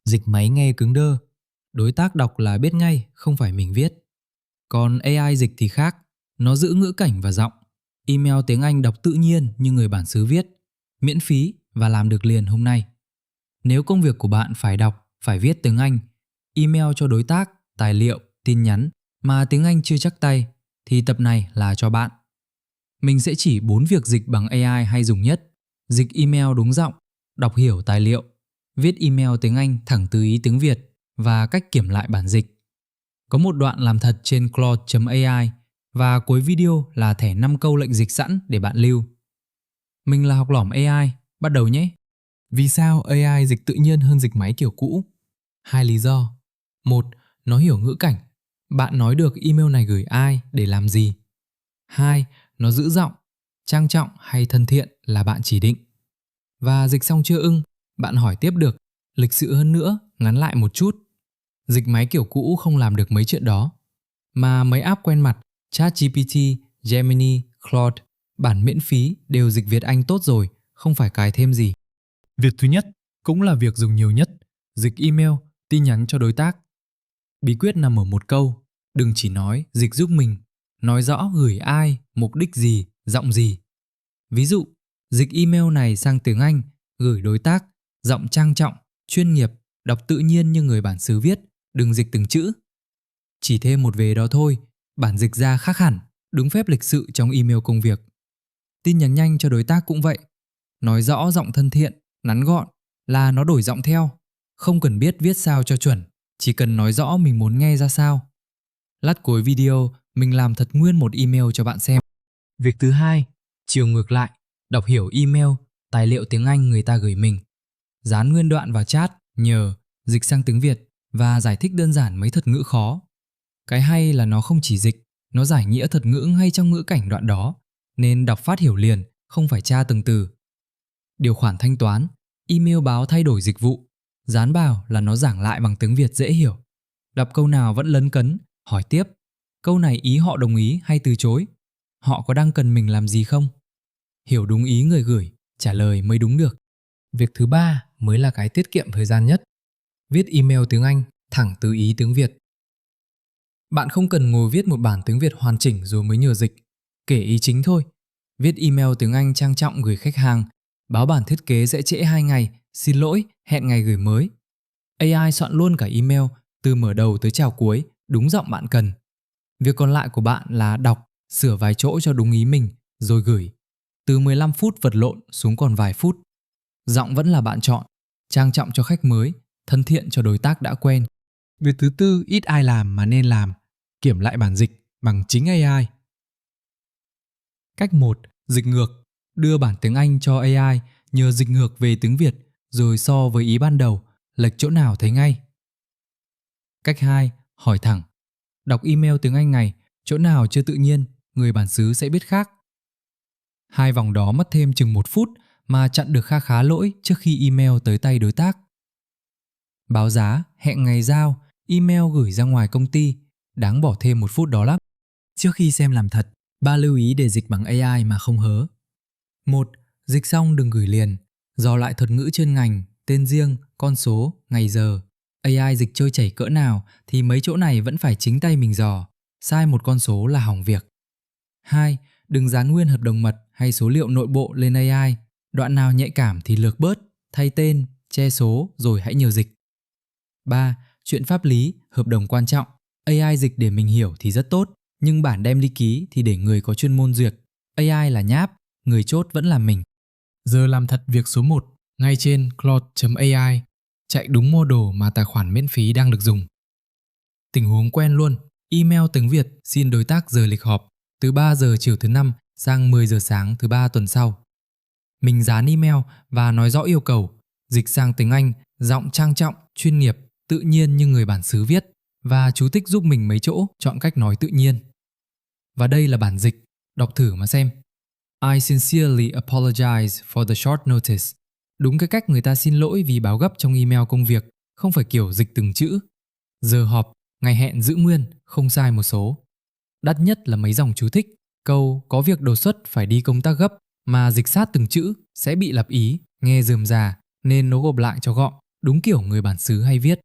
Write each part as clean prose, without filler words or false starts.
Dịch máy nghe cứng đơ, đối tác đọc là biết ngay không phải mình viết. Còn AI dịch thì khác, nó giữ ngữ cảnh và giọng. Email tiếng Anh đọc tự nhiên như người bản xứ viết, miễn phí và làm được liền hôm nay. Nếu công việc của bạn phải đọc, phải viết tiếng Anh, email cho đối tác, tài liệu, tin nhắn mà tiếng Anh chưa chắc tay, thì tập này là cho bạn. Mình sẽ chỉ 4 việc dịch bằng AI hay dùng nhất: dịch email đúng giọng, đọc hiểu tài liệu, viết email tiếng Anh thẳng từ ý tiếng Việt và cách kiểm lại bản dịch. Có một đoạn làm thật trên Claude.ai và cuối video là thẻ 5 câu lệnh dịch sẵn để bạn lưu. Mình là Học Lỏm AI, bắt đầu nhé! Vì sao AI dịch tự nhiên hơn dịch máy kiểu cũ? 2 lý do. 1. Nó hiểu ngữ cảnh. Bạn nói được email này gửi ai, để làm gì. 2. Nó giữ giọng, trang trọng hay thân thiện là bạn chỉ định. Và dịch xong chưa ưng, bạn hỏi tiếp được, lịch sự hơn nữa, ngắn lại một chút. Dịch máy kiểu cũ không làm được mấy chuyện đó. Mà mấy app quen mặt, ChatGPT, Gemini, Claude, bản miễn phí đều dịch Việt Anh tốt rồi, không phải cài thêm gì. Việc thứ nhất, cũng là việc dùng nhiều nhất, dịch email, tin nhắn cho đối tác. Bí quyết nằm ở một câu, đừng chỉ nói dịch giúp mình, nói rõ gửi ai, mục đích gì, giọng gì. Ví dụ, dịch email này sang tiếng Anh, gửi đối tác, giọng trang trọng, chuyên nghiệp, đọc tự nhiên như người bản xứ viết, đừng dịch từng chữ. Chỉ thêm một vế đó thôi, bản dịch ra khác hẳn, đúng phép lịch sự trong email công việc. Tin nhắn nhanh cho đối tác cũng vậy, nói rõ giọng thân thiện, ngắn gọn là nó đổi giọng theo, không cần biết viết sao cho chuẩn, chỉ cần nói rõ mình muốn nghe ra sao. Lát cuối video, mình làm thật nguyên một email cho bạn xem. Việc thứ hai, chiều ngược lại, đọc hiểu email, tài liệu tiếng Anh người ta gửi mình. Dán nguyên đoạn vào chat, nhờ, dịch sang tiếng Việt và giải thích đơn giản mấy thuật ngữ khó. Cái hay là nó không chỉ dịch, nó giải nghĩa thuật ngữ ngay trong ngữ cảnh đoạn đó, nên đọc phát hiểu liền, không phải tra từng từ. Điều khoản thanh toán, email báo thay đổi dịch vụ, dán vào là nó giảng lại bằng tiếng Việt dễ hiểu. Đọc câu nào vẫn lấn cấn, hỏi tiếp, câu này ý họ đồng ý hay từ chối? Họ có đang cần mình làm gì không? Hiểu đúng ý người gửi, trả lời mới đúng được. Việc thứ ba mới là cái tiết kiệm thời gian nhất. Viết email tiếng Anh thẳng từ ý tiếng Việt. Bạn không cần ngồi viết một bản tiếng Việt hoàn chỉnh rồi mới nhờ dịch, kể ý chính thôi. Viết email tiếng Anh trang trọng gửi khách hàng, báo bản thiết kế sẽ trễ 2 ngày, xin lỗi, hẹn ngày gửi mới. AI soạn luôn cả email, từ mở đầu tới chào cuối, đúng giọng bạn cần. Việc còn lại của bạn là đọc, sửa vài chỗ cho đúng ý mình, rồi gửi. Từ 15 phút vật lộn xuống còn vài phút. Giọng vẫn là bạn chọn, trang trọng cho khách mới, thân thiện cho đối tác đã quen. Việc thứ tư ít ai làm mà nên làm, kiểm lại bản dịch bằng chính AI. Cách 1. Dịch ngược. Đưa bản tiếng Anh cho AI, nhờ dịch ngược về tiếng Việt, rồi so với ý ban đầu, lệch chỗ nào thấy ngay. Cách 2. Hỏi thẳng. Đọc email tiếng Anh này, chỗ nào chưa tự nhiên, người bản xứ sẽ biết khác. 2 vòng đó mất thêm chừng 1 phút mà chặn được kha khá lỗi trước khi email tới tay đối tác. Báo giá, hẹn ngày giao, email gửi ra ngoài công ty, đáng bỏ thêm 1 phút đó lắm. Trước khi xem làm thật, 3 lưu ý để dịch bằng AI mà không hớ. 1. Dịch xong đừng gửi liền, dò lại thuật ngữ chuyên ngành, tên riêng, con số, ngày giờ. AI dịch trôi chảy cỡ nào thì mấy chỗ này vẫn phải chính tay mình dò, sai một con số là hỏng việc. 2. Đừng dán nguyên hợp đồng mật hay số liệu nội bộ lên AI, đoạn nào nhạy cảm thì lược bớt, thay tên, che số rồi hãy nhờ dịch. 3. Chuyện pháp lý, hợp đồng quan trọng, AI dịch để mình hiểu thì rất tốt, nhưng bản đem đi ký thì để người có chuyên môn duyệt. AI là nháp, người chốt vẫn là mình. Giờ làm thật việc số 1, ngay trên Claude.ai, chạy đúng model mà tài khoản miễn phí đang được dùng. Tình huống quen luôn, email tiếng Việt xin đối tác giờ lịch họp, từ 3 giờ chiều thứ 5 sang 10 giờ sáng thứ 3 tuần sau. Mình dán email và nói rõ yêu cầu, dịch sang tiếng Anh, giọng trang trọng, chuyên nghiệp, tự nhiên như người bản xứ viết, và chú thích giúp mình mấy chỗ chọn cách nói tự nhiên. Và đây là bản dịch, đọc thử mà xem. I sincerely apologize for the short notice. Đúng cái cách người ta xin lỗi vì báo gấp trong email công việc, không phải kiểu dịch từng chữ. Giờ họp, ngày hẹn giữ nguyên, không sai một số. Đắt nhất là mấy dòng chú thích, câu có việc đột xuất phải đi công tác gấp mà dịch sát từng chữ sẽ bị lặp ý, nghe rườm rà nên nó gộp lại cho gọn, đúng kiểu người bản xứ hay viết.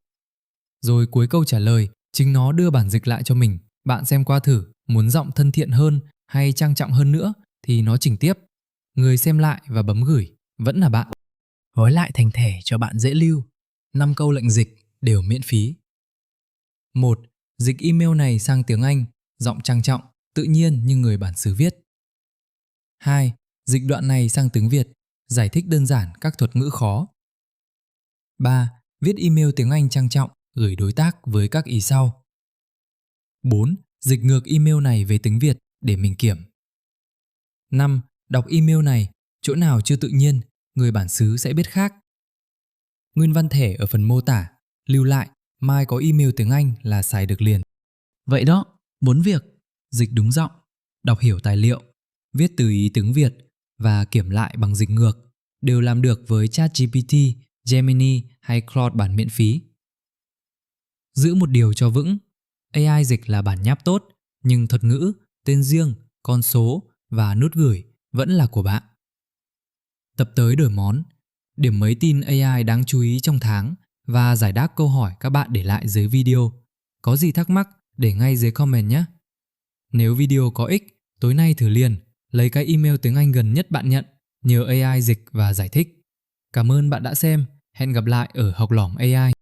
Rồi cuối câu trả lời, chính nó đưa bản dịch lại cho mình. Bạn xem qua thử, muốn giọng thân thiện hơn hay trang trọng hơn nữa thì nó chỉnh tiếp. Người xem lại và bấm gửi vẫn là bạn. Gói lại thành thẻ cho bạn dễ lưu. 5 câu lệnh dịch đều miễn phí. 1. Dịch email này sang tiếng Anh, giọng trang trọng, tự nhiên như người bản xứ viết. 2. Dịch đoạn này sang tiếng Việt, giải thích đơn giản các thuật ngữ khó. 3. Viết email tiếng Anh trang trọng, gửi đối tác với các ý sau. 4. Dịch ngược email này về tiếng Việt để mình kiểm. 5. Đọc email này, chỗ nào chưa tự nhiên, người bản xứ sẽ biết khác. Nguyên văn thẻ ở phần mô tả, lưu lại, mai có email tiếng Anh là xài được liền. Vậy đó, 4 việc: dịch đúng giọng, đọc hiểu tài liệu, viết từ ý tiếng Việt và kiểm lại bằng dịch ngược đều làm được với ChatGPT, Gemini hay Claude bản miễn phí. Giữ một điều cho vững, AI dịch là bản nháp tốt, nhưng thuật ngữ, tên riêng, con số và nút gửi vẫn là của bạn. Tập tới đổi món, điểm mấy tin AI đáng chú ý trong tháng và giải đáp câu hỏi các bạn để lại dưới video. Có gì thắc mắc để ngay dưới comment nhé. Nếu video có ích, tối nay thử liền, lấy cái email tiếng Anh gần nhất bạn nhận, nhờ AI dịch và giải thích. Cảm ơn bạn đã xem, hẹn gặp lại ở Học Lỏm AI.